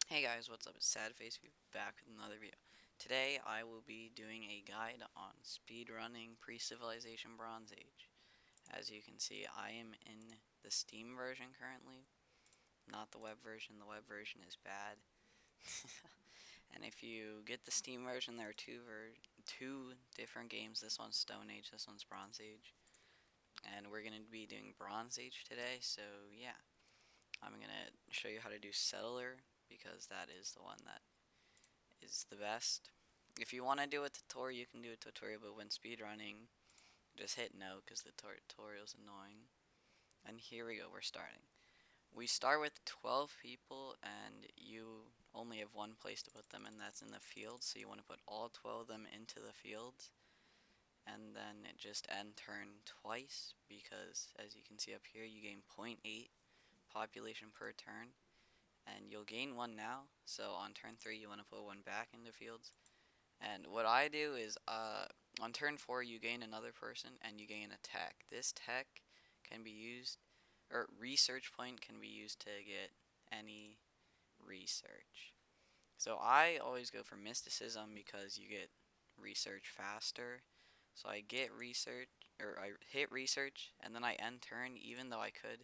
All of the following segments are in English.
Hey guys, what's up? It's Sadface back with another video. Today I will be doing a guide on speedrunning pre-civilization Bronze Age. As you can see, I am in the Steam version currently, not the web version. The web version is bad. And if you get the Steam version, there are two different games. This one's Stone Age, this one's Bronze Age. And we're going to be doing Bronze Age today, so yeah. I'm going to show you how to do Settler, because that is the one that is the best. If you want to do a tutorial, you can do a tutorial, but when speedrunning, just hit no because the tutorial's annoying. And here we go, we're starting. We start with 12 people, and you only have one place to put them, and that's in the field. So you want to put all 12 of them into the fields, and then just end turn twice, because as you can see up here, you gain zero point 0.8 population per turn, and you'll gain one now. So on turn 3, you want to put one back into fields. And what I do is, on turn 4, you gain another person and you gain a tech. This tech can be used, or research point can be used to get any research. So I always go for mysticism because you get research faster. So I get research, or I hit research, and then I end turn, even though I could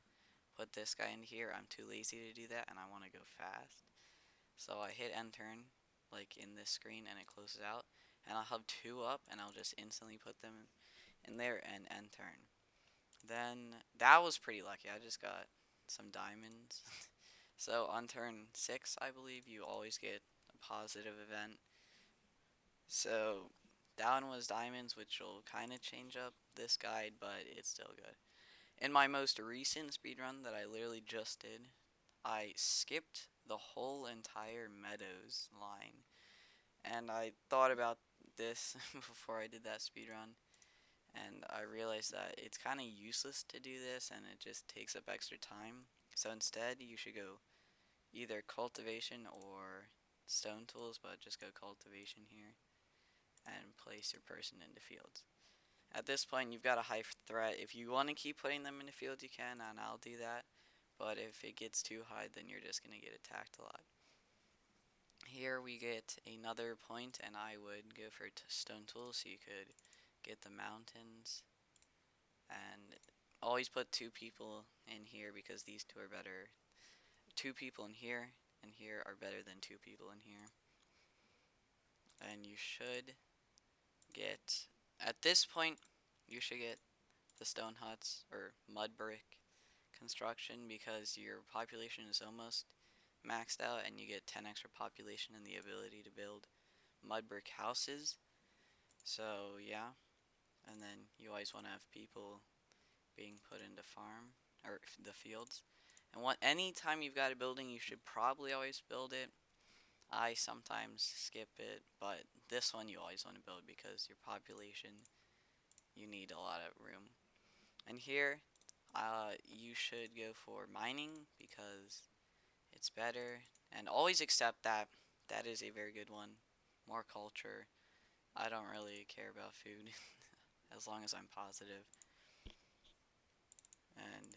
put this guy in here. I'm too lazy to do that, and I want to go fast. So I hit end turn, like in this screen, and it closes out. And I'll have two up, and I'll just instantly put them in there and end turn. Then, that was pretty lucky. I just got some diamonds. So on turn 6, I believe, you always get a positive event. So that one was diamonds, which will kind of change up this guide, but it's still good. In my most recent speedrun that I literally just did, I skipped the whole entire Meadows line. And I thought about this before I did that speedrun, and I realized that it's kind of useless to do this and it just takes up extra time. So instead, you should go either cultivation or stone tools, but just go cultivation here and place your person into fields. At this point, you've got a high threat. If you want to keep putting them into fields, you can, and I'll do that. But if it gets too high, then you're just going to get attacked a lot. Here we get another point, and I would go for stone tools so you could get the mountains. And always put two people in here because these two are better. Two people in here and here are better than two people in here. And you should get, at this point, you should get the stone huts or mud brick construction because your population is almost maxed out and you get 10 extra population and the ability to build mud brick houses. So yeah, and then you always want to have people being put into farm or the fields. And anytime you've got a building, you should probably always build it. I sometimes skip it, but this one you always want to build because your population, you need a lot of room. And here, you should go for mining because it's better. And always accept that that is a very good one. More culture. I don't really care about food as long as I'm positive. And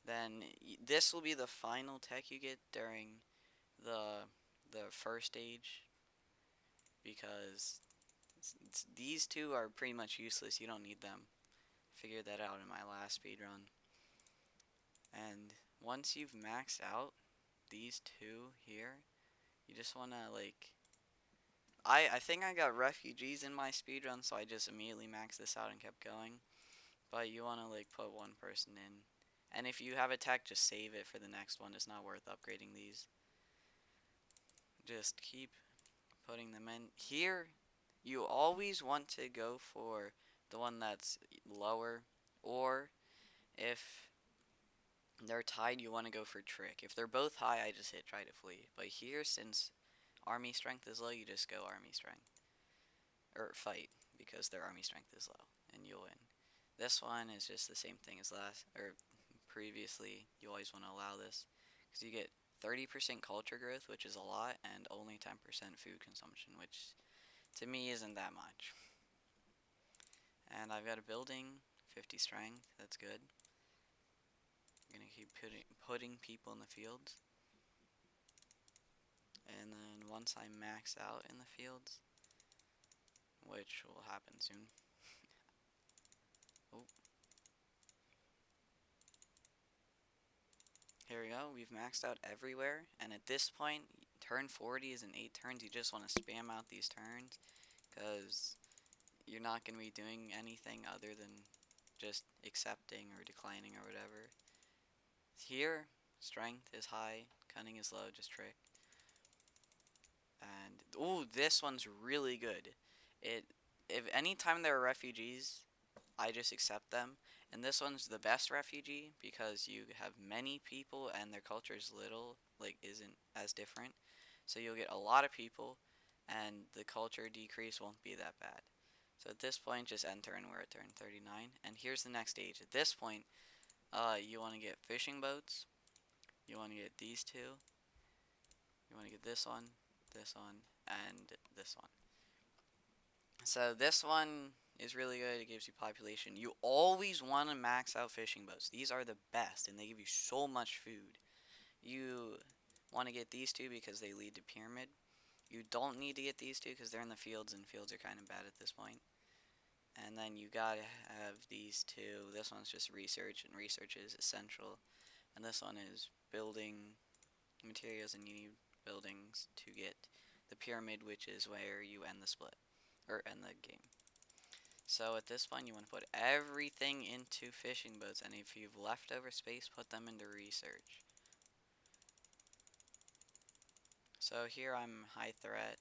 then this will be the final tech you get during the first stage because these two are pretty much useless. You don't need them. Figured that out in my last speed run. And once you've maxed out these two here, you just want to like I think I got refugees in my speed run, so I just immediately maxed this out and kept going. But you want to like put one person in. And if you have a tech, just save it for the next one. It's not worth upgrading these. Just keep putting them in. Here, you always want to go for the one that's lower, or if they're tied, you want to go for trick. If they're both high, I just hit try to flee. But here, since army strength is low, you just go army strength. Or fight, because their army strength is low, and you'll win. This one is just the same thing as previously. You always want to allow this, because you get 30% culture growth, which is a lot, and only 10% food consumption, which to me isn't that much. And I've got a building, 50 strength, that's good. I'm going to keep putting people in the fields. once I max out in the fields, which will happen soon. Oh. Here we go, we've maxed out everywhere, and at this point, turn 40 is in 8 turns. You just want to spam out these turns, because you're not going to be doing anything other than just accepting or declining or whatever. Here, strength is high, cunning is low, just trick. And, ooh, this one's really good. If anytime there are refugees, I just accept them. And this one's the best refugee because you have many people and their culture is little, like isn't as different. So you'll get a lot of people and the culture decrease won't be that bad. So at this point, just enter and we're at turn 39. And here's the next stage. At this point, you want to get fishing boats. You want to get these two. You want to get this one, and this one. So this one is really good. It gives you population. You always want to max out fishing boats. These are the best, and they give you so much food. You want to get these two because they lead to pyramid. You don't need to get these two because they're in the fields, and fields are kind of bad at this point. And then you gotta have these two. This one's just research, and research is essential. And this one is building materials, and you need buildings to get the pyramid, which is where you end the split, or end the game. So at this point, you want to put everything into fishing boats, and if you've leftover space, put them into research. So here I'm high threat.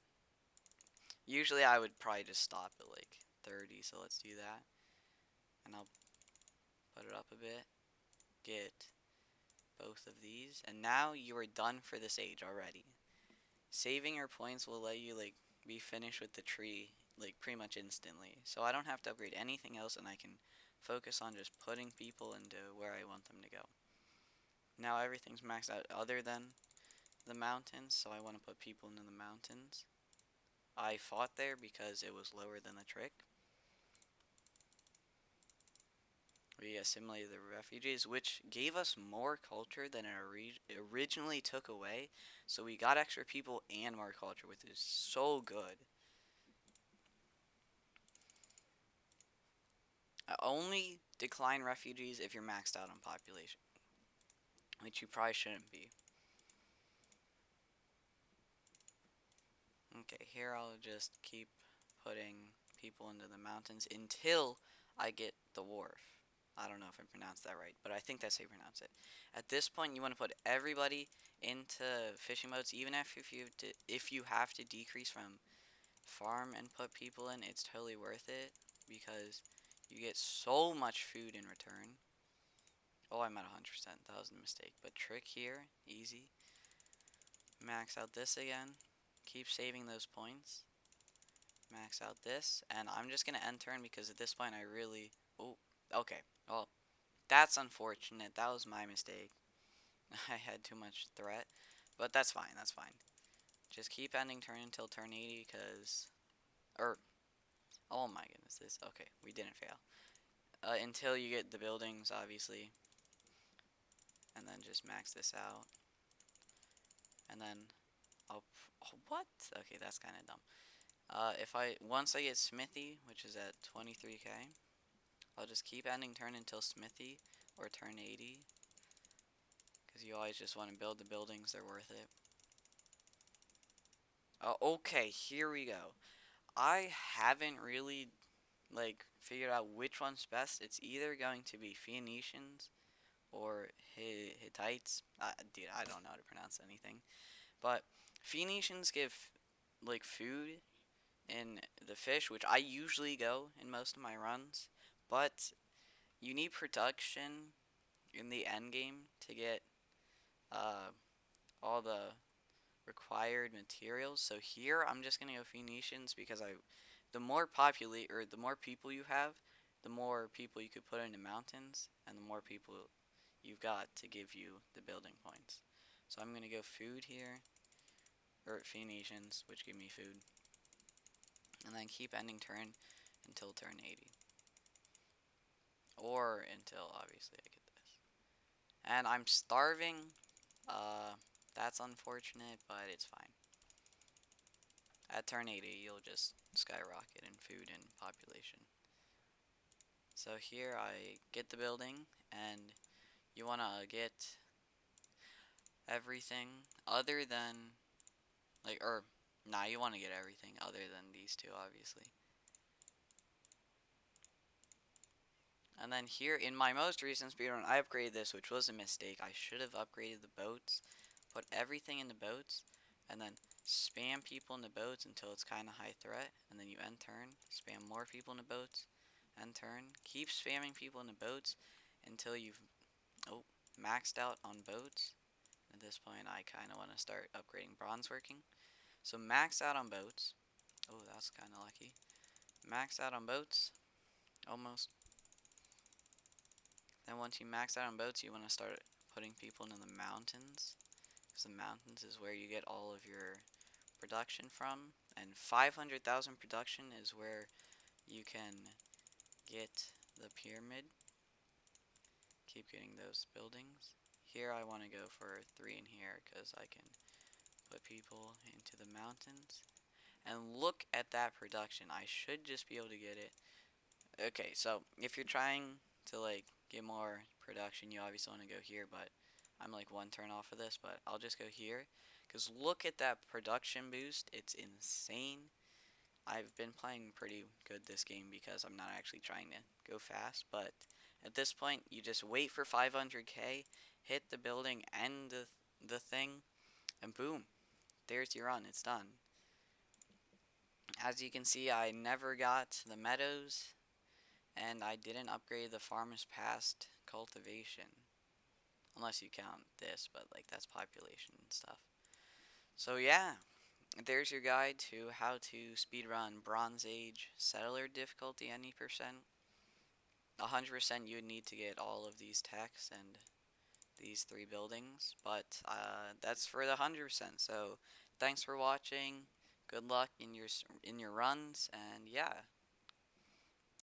Usually I would probably just stop at like 30, so let's do that. And I'll put it up a bit. Get both of these, and now you are done for this age already. Saving your points will let you like be finished with the tree like pretty much instantly. So I don't have to upgrade anything else, and I can focus on just putting people into where I want them to go. Now everything's maxed out other than the mountains, so I want to put people into the mountains. I fought there because it was lower than the trick. We assimilated the refugees, which gave us more culture than it originally took away. So we got extra people and more culture, which is so good. Only decline refugees if you're maxed out on population, which you probably shouldn't be. Okay, here I'll just keep putting people into the mountains until I get the wharf. I don't know if I pronounced that right, but I think that's how you pronounce it. At this point, you want to put everybody into fishing boats, even if you have to decrease from farm and put people in. It's totally worth it because you get so much food in return. Oh, I'm at 100%. That was a mistake. But trick here, easy. Max out this again. Keep saving those points. Max out this, and I'm just gonna end turn because at this point I really. Oh, okay. Well, that's unfortunate. That was my mistake. I had too much threat, but that's fine. That's fine. Just keep ending turn until turn 80, because, oh my goodness, okay. We didn't fail. Until you get the buildings, obviously, and then just max this out, and then I'll. Oh, what? Okay, that's kind of dumb. Once I get Smithy, which is at 23k, I'll just keep ending turn until Smithy or turn 80, because you always just want to build the buildings, they're worth it. Okay, here we go. I haven't really like figured out which one's best. It's either going to be Phoenicians or Hittites. Dude, I don't know how to pronounce anything. But Phoenicians give like food in the fish, which I usually go in most of my runs, but you need production in the end game to get all the required materials. So here I'm just gonna go Phoenicians because the more the more people you have, the more people you could put into mountains, and the more people you've got to give you the building points. So I'm gonna go food here, or Phoenicians, which give me food, and then keep ending turn until turn 80, or until obviously I get this. And I'm starving. That's unfortunate, but it's fine. At turn 80, you'll just skyrocket in food and population. So here I get the building, and you want to get everything other than, like, or, nah, you want to get everything other than these two, obviously. And then here, in my most recent speedrun, I upgraded this, which was a mistake. I should have upgraded the boats, put everything in the boats, and then spam people in the boats until it's kind of high threat, and then you end turn, spam more people in the boats, end turn, keep spamming people in the boats until you've maxed out on boats. At this point, I kind of want to start upgrading bronze working. So max out on boats. Oh, that's kind of lucky. Max out on boats, almost. Then once you max out on boats, you want to start putting people into the mountains, because the mountains is where you get all of your production from, and 500,000 production is where you can get the pyramid. Keep getting those buildings. Here I want to go for 3 in here, because I can put people into the mountains. And look at that production. I should just be able to get it. Okay, so if you're trying to like get more production, you obviously want to go here, but I'm like one turn off of this, but I'll just go here. Because look at that production boost. It's insane. I've been playing pretty good this game because I'm not actually trying to go fast, but at this point, you just wait for 500k, hit the building, end the thing, and boom, there's your run. It's done. As you can see, I never got the meadows, and I didn't upgrade the farmers past cultivation. Unless you count this, but like that's population and stuff. So yeah, there's your guide to how to speedrun Bronze Age Settler difficulty any percent. 100% you would need to get all of these techs and these 3 buildings, but that's for the 100%. So thanks for watching. Good luck in your runs, and yeah.